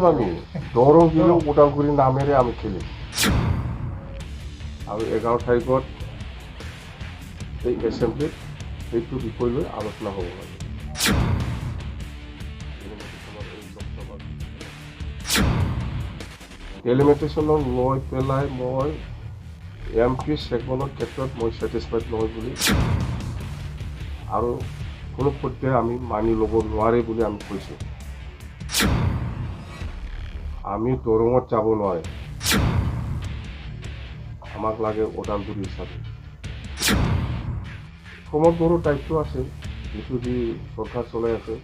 খেলিম আমি দৰং জিলা ওদালগুৰি নামেৰে আমি খেলিম আৰু 11 তাৰিখত এই এছেম্বলিত সেইটো বিষয় লৈ আলোচনা হ'ব লাগে ডেলিমিটেশ্যনক লৈ পেলাই মই MP ছেগমেণ্টৰ ক্ষেত্ৰত মই ছেটিছফাইড নহয় বুলি আৰু কোনো পৰ্যায়ে আমি মানি ল'ব নোৱাৰে বুলি আমি কৈছোঁ আমি দৰঙত যাব নোৱাৰে আমাক লাগে ওদালগুৰি হিচাপে প্ৰমোদ বড়োৰ দায়িত্ব আছে যিটো যি চৰকাৰ চলাই আছে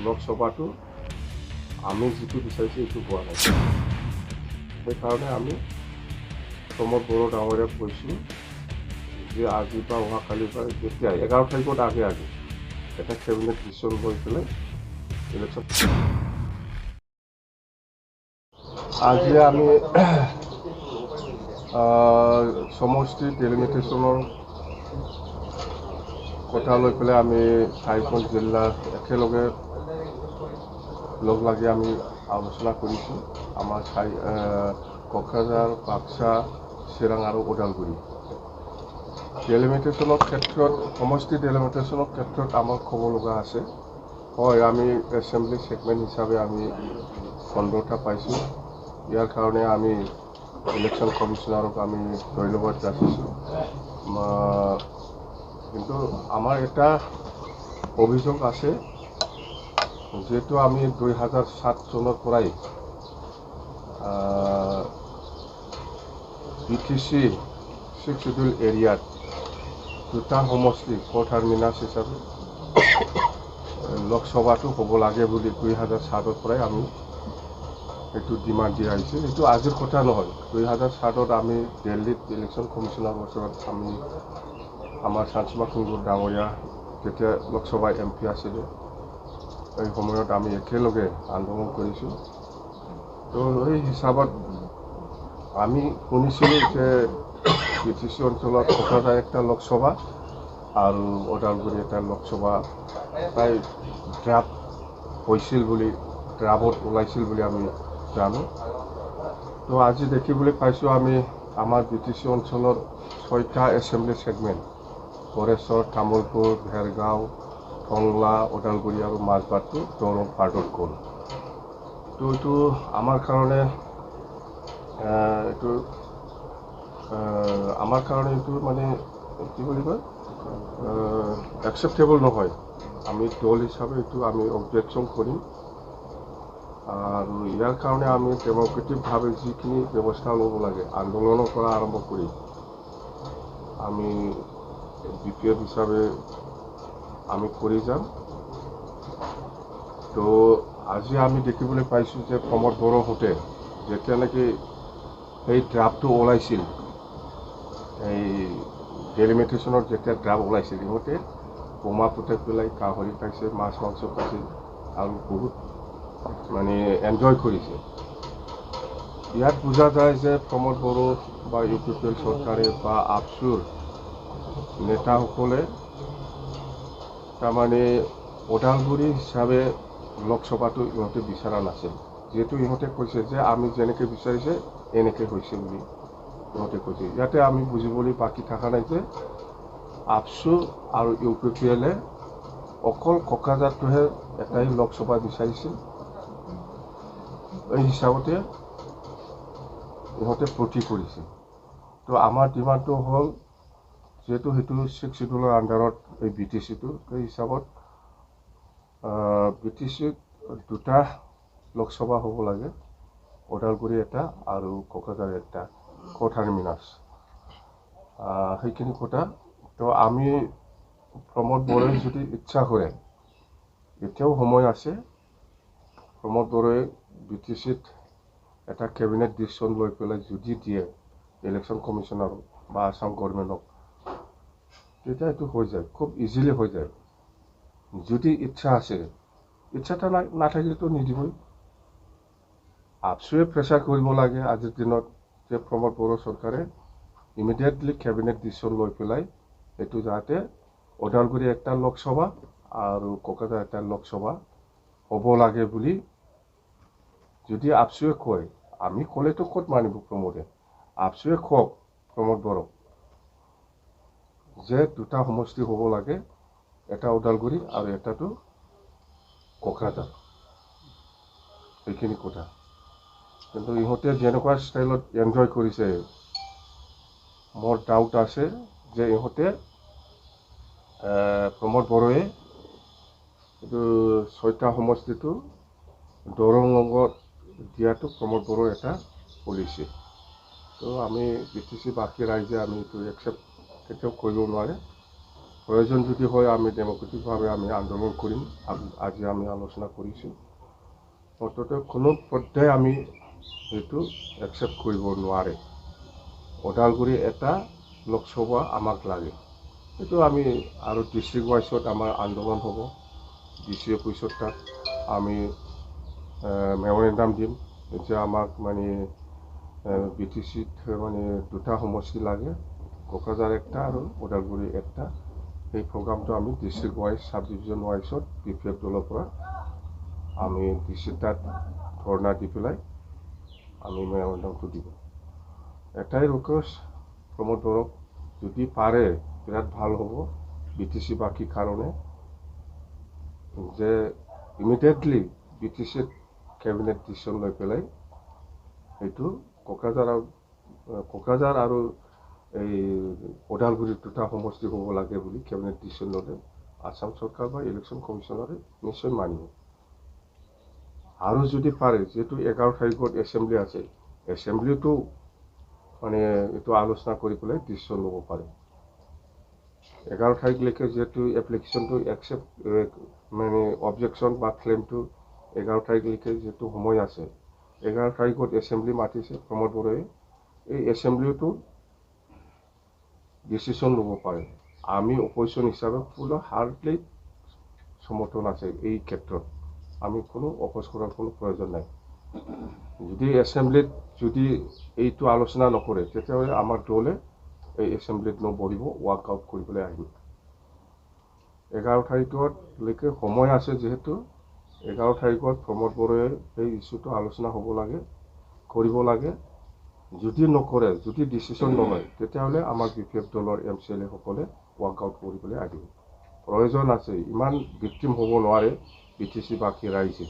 লোকসভাটো আমি যিটো বিচাৰিছোঁ এইটো হোৱা নাই সেইকাৰণে আমি প্ৰমোদ বড়ো ডাঙৰীয়াক কৈছোঁ যে আজি বা অহাকালিৰ পৰা যেতিয়া 11 তাৰিখত আগে এটা কেবিনেট ডিচিশ্যন লৈ পেলাই ইলেকশ্যন আজি আমি সমষ্টি ডেলিমিটেশ্যনৰ কথা লৈ পেলাই আমি 4খন জিলা একেলগে লগ লাগি আমি আলোচনা কৰিছোঁ আমাৰ কোকৰাঝাৰ বাক্সা চিৰাং আৰু ওদালগুৰি ডেলিমিটেশ্যনৰ ক্ষেত্ৰত সমষ্টি ডেলিমিটেশ্যনৰ ক্ষেত্ৰত আমাৰ ক'ব লগা আছে হয় আমি এছেম্বলি ছেগমেণ্ট হিচাপে আমি 15টা পাইছোঁ ইয়াৰ কাৰণে আমি ইলেকশ্যন কমিশ্যনাৰক আমি ধন্যবাদ যাচিছোঁ কিন্তু আমাৰ এটা অভিযোগ আছে যেহেতু আমি 2007 চনৰ পৰাই BTC 6 শিডিউল এৰিয়াত দুটা সমষ্টি টাৰ্মিনাছ হিচাপে লোকসভাটো হ'ব লাগে বুলি 2007 পৰাই আমি এইটো ডিমাণ্ড দি আহিছে এইটো আজিৰ কথা নহয় 2007 আমি দিল্লীত ইলেকশ্যন কমিশ্যনাৰৰ ওচৰত আমি আমাৰ চাঞ্চমা কুংগুৰ ডাঙৰীয়া যেতিয়া লোকসভা MP আছিলে এই সময়ত আমি একেলগে আন্দোলন কৰিছোঁ তো এই হিচাপত আমি শুনিছিলোঁ যে BTC অঞ্চলত কোকৰাঝাৰ একটা লোকসভা আৰু ওদালগুৰি এটা লোকসভা তাই ড্ৰাফ্ট হৈছিল বুলি ড্ৰাফত ওলাইছিল বুলি আমি জানো তো আজি দেখিবলৈ পাইছোঁ আমি আমাৰ BTC অঞ্চলৰ 6টা এছেম্বলি ছেগমেণ্ট গড়েশ্বৰ তামুলপুৰ ভেৰগাঁও টংলা ওদালগুৰি আৰু মাজবাটটো দৰং পাৰ্টত গ'ল তো এইটো আমাৰ কাৰণে এইটো মানে কি বুলি কয় একচেপ্টেবল নহয় আমি দল হিচাপে এইটো আমি অবজেকশ্যন কৰিম আৰু ইয়াৰ কাৰণে আমি ডেম'ক্ৰেটিকভাৱে যিখিনি ব্যৱস্থা ল'ব লাগে আন্দোলনৰ পৰা আৰম্ভ কৰি আমি BPF হিচাপে আমি কৰি যাম তো আজি আমি দেখিবলৈ পাইছোঁ যে প্ৰমোদ বড়োহঁতে যেতিয়া নেকি এই ড্ৰাফটো ওলাইছিল এই ডেলিমিটেশ্যনৰ যেতিয়া ড্ৰাফট ওলাইছিল ইহঁতে বোমা ফুটাই পেলাই গাহৰি খাইছে মাছ মাংস খাইছে আৰু বহুত মানে এনজয় কৰিছে ইয়াত বুজা যায় যে প্ৰমোদ বড়ো বা UPPL চৰকাৰে বা আপচুৰ নেতাসকলে তাৰমানে ওদালগুৰি হিচাপে লোকসভাটো ইহঁতে বিচৰা নাছিল যেহেতু ইহঁতে কৈছে যে আমি যেনেকৈ বিচাৰিছে এনেকৈ হৈছে বুলি ইহঁতে কৈছে ইয়াতে আমি বুজিবলৈ বাকী থকা নাই যে আপচু আৰু UPPLে অকল কোকৰাঝাৰটোহে এটাই লোকসভা বিচাৰিছিল এই হিচাপতে ইহঁতে প্ৰতি কৰিছে তো আমাৰ ডিমাণ্ডটো হ'ল যেহেতু সেইটো 6 শিডিউলৰ আণ্ডাৰত এই BTCটো সেই হিচাপত BTCত দুটা লোকসভা হ'ব লাগে ওদালগুৰি এটা আৰু কোকৰাঝাৰ এটা টাৰ্মিনাছ সেইখিনি কথা তো আমি প্ৰমোদ বড়োৱে যদি ইচ্ছা কৰে এতিয়াও সময় আছে প্ৰমোদ বড়োৱে BTCত এটা কেবিনেট ডিচিশ্যন লৈ পেলাই যদি দিয়ে ইলেকশ্যন কমিশ্যনাৰক বা আসাম গভৰ্ণমেণ্টক তেতিয়া এইটো হৈ যায় খুব ইজিলি হৈ যায় যদি ইচ্ছা আছে ইচ্ছাটা নাথাকিলেতো নিদিবই আপচুৱে প্ৰেছাৰ কৰিব লাগে আজিৰ দিনত যে প্ৰমোদ বড়ো চৰকাৰে ইমিডিয়েটলি কেবিনেট ডিচিশ্যন লৈ পেলাই এইটো যাতে ওদালগুৰি একটা লোকসভা আৰু কোকৰাঝাৰ একটা লোকসভা হ'ব লাগে বুলি যদি আপচুৱে কয় আমি ক'লেতো ক'ত মানিব প্ৰমোদে আপচুৱে কওক প্ৰমোদ বড়োক যে দুটা সমষ্টি হ'ব লাগে এটা ওদালগুৰি আৰু এটাটো কোকৰাঝাৰ এইখিনি কথা কিন্তু ইহঁতে যেনেকুৱা ষ্টাইলত এনজয় কৰিছে মোৰ ডাউট আছে যে ইহঁতে প্ৰমোদ বড়োৱে এইটো 6টা সমষ্টিটো দৰঙত দিয়াটো প্ৰমোদ বড়োৰ এটা পলিচি তো আমি BTC বাকী ৰাইজে আমি এইটো একচেপ্ট কেতিয়াও কৰিব নোৱাৰে প্ৰয়োজন যদি হয় আমি ডেমক্ৰেটিকভাৱে আমি আন্দোলন কৰিম আজি আমি আলোচনা কৰিছোঁ মুঠতে কোনো পৰ্যায়ে আমি এইটো একচেপ্ট কৰিব নোৱাৰে ওদালগুৰি এটা লোকসভা আমাক লাগে এইটো আমি আৰু ডিষ্ট্ৰিক্ট ৱাইজত আমাৰ আন্দোলন হ'ব DC অফিচত তাত আমি মেমৰেণ্ডাম দিম এতিয়া আমাক মানে BTCত মানে দুটা সমষ্টি লাগে কোকৰাঝাৰ একটা আৰু ওদালগুৰি একটা এই প্ৰগ্ৰামটো আমি ডিষ্ট্ৰিক্ট ৱাইজ সাব ডিভিজন ৱাইজত BPF দলৰ পৰা আমি DC তাত ধৰ্ণা দি পেলাই আমি মেমৰেণ্ডামটো দিব এটাই ৰিকুৱেষ্ট প্ৰমোদ বড়োক যদি পাৰে বিৰাট ভাল হ'ব BTC বাকী কাৰণে যে ইমিডিয়েটলি BTCত কেবিনেট ডিচিশ্যন লৈ পেলাই এইটো কোকৰাঝাৰ আৰু এই ওদালগুৰিত দুটা সমষ্টি হ'ব লাগে বুলি কেবিনেট ডিচিশ্যন ল'লে আসাম চৰকাৰ বা ইলেকশ্যন কমিশ্যনাৰে নিশ্চয় মানিব আৰু যদি পাৰে যেহেতু 11 তাৰিখত এছেম্বলি আছে এছেম্বলিটো মানে এইটো আলোচনা কৰি পেলাই ডিচিশ্যন ল'ব পাৰে 11 তাৰিখলৈকে যেহেতু এপ্লিকেশ্যনটো একচেপ্ট মানে অবজেকশ্যন বা ক্লেইমটো 11 তাৰিখলৈকে যেহেতু সময় আছে 11 তাৰিখত এছেম্বলি মাতিছে প্ৰমোদ বড়োৱে এই এছেম্বলিটো ডিচিশ্যন ল'ব পাৰে আমি অপজিশ্যন হিচাপে ফুল হাৰ্ডলি সমৰ্থন আছে এই ক্ষেত্ৰত আমি কোনো অপোজ কৰাৰ কোনো প্ৰয়োজন নাই যদি এছেম্বলিত যদি এইটো আলোচনা নকৰে তেতিয়াহ'লে আমাৰ দলে এই এছেম্বলিত নবহিব ৱাক আউট কৰিবলৈ আহিব 11 তাৰিখলৈকে সময় আছে যেহেতু 11 তাৰিখত প্ৰমোদ বড়োৱে এই ইছ্যুটো আলোচনা হ'ব লাগে কৰিব লাগে যদি নকৰে যদি ডিচিশ্যন নলয় তেতিয়াহ'লে আমাৰ BPF দলৰ MCLA সকলে ৱাক আউট কৰিবলৈ আহিব প্ৰয়োজন আছে ইমান ভিক্টিম হ'ব নোৱাৰে BTC বাকী ৰাইজে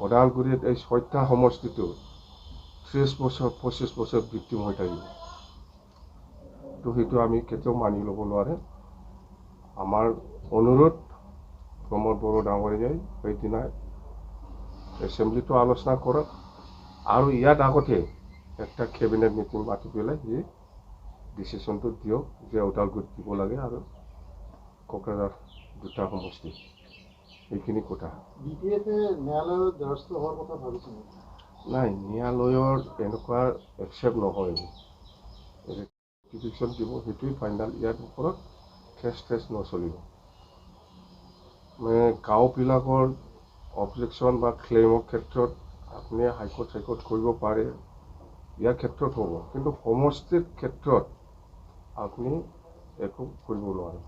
ওদালগুৰিত এই 6টা সমষ্টিটো 30 বছৰ 25 বছৰ ভিক্টিম হৈ থাকিব তো সেইটো আমি কেতিয়াও মানি ল'ব নোৱাৰে আমাৰ অনুৰোধ প্ৰমোদ বড়ো ডাঙৰীয়াই সেইদিনা এছেম্বলিটো আলোচনা কৰক আৰু ইয়াত আগতে একটা কেবিনেট মিটিং মাতি পেলাই সি ডিচিশ্যনটো দিয়ক যে ওদালগুৰিত দিব লাগে আৰু কোকৰাঝাৰ দুটা সমষ্টি এইখিনি কথা ন্যায়ালয়ৰ দ্বাৰস্থ হোৱাৰ কথা ভাবিছে নাই ন্যায়ালয়ৰ এনেকুৱা একচেপ্ট নহয় ডিচিশ্যন দিব সেইটোৱেই ফাইনেল ইয়াৰ ওপৰত কেছ নচলিব মানে গাঁওবিলাকৰ অবজেকশ্যন বা ক্লেইমৰ ক্ষেত্ৰত আপুনি হাইকোৰ্ট চাইকোৰ্ট কৰিব পাৰে ইয়াৰ ক্ষেত্ৰত হ'ব কিন্তু সমষ্টিৰ ক্ষেত্ৰত আপুনি একো কৰিব নোৱাৰে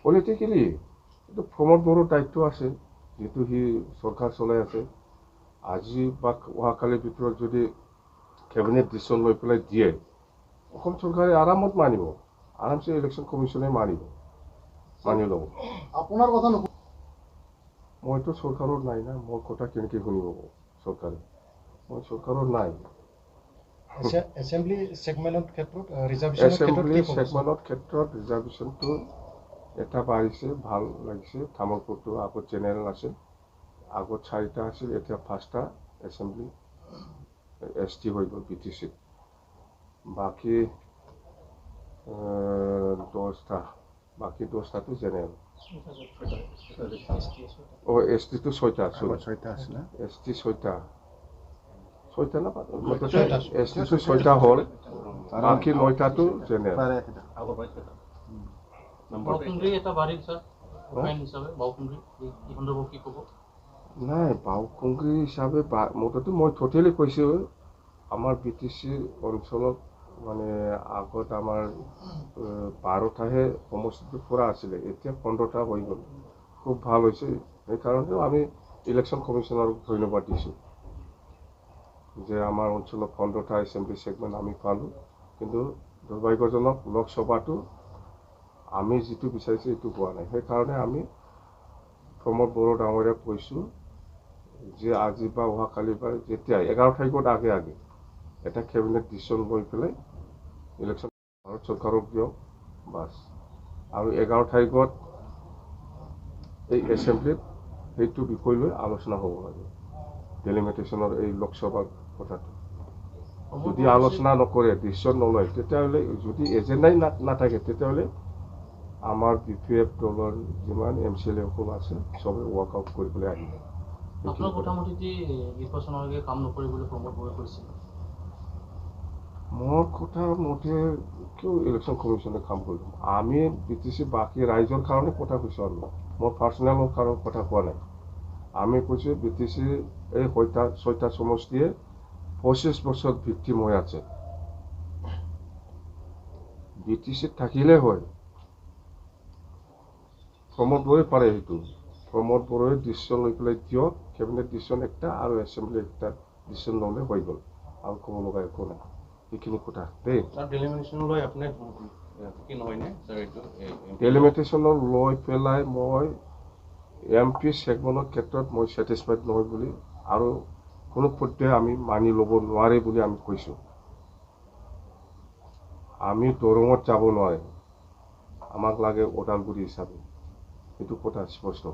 পলিটিকেলি এইটো প্ৰমোদ বড়োৰ দায়িত্ব আছে যিহেতু সি চৰকাৰ চলাই আছে আজি বা অহাকালিৰ ভিতৰত যদি কেবিনেট ডিচিশ্যন লৈ পেলাই দিয়ে অসম চৰকাৰে আৰামত মানিব আৰামছে ইলেকশ্যন কমিশ্যনে মানি ল'ব আপোনাৰ কথা মইতো চৰকাৰৰ নাই না মোৰ কথা কেনেকৈ শুনিব চৰকাৰে মই চৰকাৰৰ নাই এছেম্বলি ছেগমেণ্টৰ ক্ষেত্ৰত ৰিজাৰ্ভেশ্যনটো এটা বাঢ়িছে ভাল লাগিছে তামোলপুৰটো আগত জেনেৰেল আছিল আগত 4টা আছিল এতিয়া 5টা এছেম্বলি ST হৈ গ'ল BTCত বাকী 10টাটো জেনেৰেল STটো 6টা আছিল ST 6টা না STটো 6টা হ'ল বাকী 9টাটো জেনেৰেল নাই বাওকুংগ্ৰী হিচাপে মুঠতে মই টোটেলি কৈছোঁ আমাৰ BTC অঞ্চলত মানে আগত আমাৰ 12টাহে সমষ্টিটো পুৰা আছিলে এতিয়া 15টা হৈ গ'ল খুব ভাল হৈছে সেইকাৰণেও আমি ইলেকশ্যন কমিশনাৰক ধন্যবাদ দিছোঁ যে আমাৰ অঞ্চলত 15টা এছেম্বলি ছেগমেণ্ট আমি পালোঁ, কিন্তু দুৰ্ভাগ্যজনক লোকসভাটো আমি যিটো বিচাৰিছোঁ এইটো হোৱা নাই। সেইকাৰণে আমি প্ৰমোদ বড়ো ডাঙৰীয়াক কৈছোঁ যে আজি বা অহাকালি বা যেতিয়া 11 তাৰিখত আগে এটা কেবিনেট ডিচিশ্যন লৈ পেলাই ইলেকশ্যন ভাৰত চৰকাৰক দিয়ক বাছ, আৰু 11 তাৰিখত এই এছেম্বলিত সেইটো বিষয় লৈ আলোচনা হ'ব লাগে। ডেলিমিটেশ্যনৰ এই লোকসভাৰ কথাটো যদি আলোচনা নকৰে, ডিচিশ্যন নলয়, তেতিয়াহ'লে যদি এজেণ্ডাই নাথাকে, তেতিয়াহ'লে আমাৰ BPF দলৰ যিমান MCLA সকল আছে চবে ৱাৰ্কআউট কৰিবলৈ আহিব। আপোনাৰ মোটামুটি নিৰ্বাচনলৈকে কাম নকৰিবলৈ প্ৰমোদ বড়োৱে কৈছিল। মোৰ কথা মতে কিয় ইলেকশ্যন কমিশ্যনে কাম কৰিব? আমি BTC বাকী ৰাইজৰ কাৰণে কথা কৈছোঁ, আমি মোৰ পাৰ্চনেলৰ কাৰণে কথা কোৱা নাই। আমি কৈছোঁ BTC এই 6টা সমষ্টিয়ে 25 বছৰ ভিক্টিম হৈ আছে। BTC থাকিলে হয়, প্ৰমোদ বড়োৱে পাৰে সেইটো। প্ৰমোদ বড়োৱে ডিচিশ্যন লৈ পেলাই দিয়ক, কেবিনেট ডিচিশ্যন একটা আৰু এছেম্বলি একটা ডিচিশ্যন ল'লে হৈ গ'ল, আৰু ক'ব লগা একো নাই। এইখিনি কথা দেই। ডেলিমিটেশ্যনৰ লৈ পেলাই মই MP ছেগমেণ্টৰ ক্ষেত্ৰত মই ছেটিছফাইড নহয় বুলি, আৰু কোনো পৰ্যায়ে আমি মানি ল'ব নোৱাৰে বুলি আমি কৈছোঁ। আমি দৰঙত যাব নোৱাৰে, আমাক লাগে ওদালগুৰি হিচাপে, সেইটো কথা স্পষ্ট।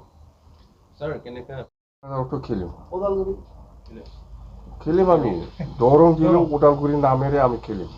খেলিম আমি, দৰং দিলেও ওদালগুৰি নামেৰে আমি খেলিম।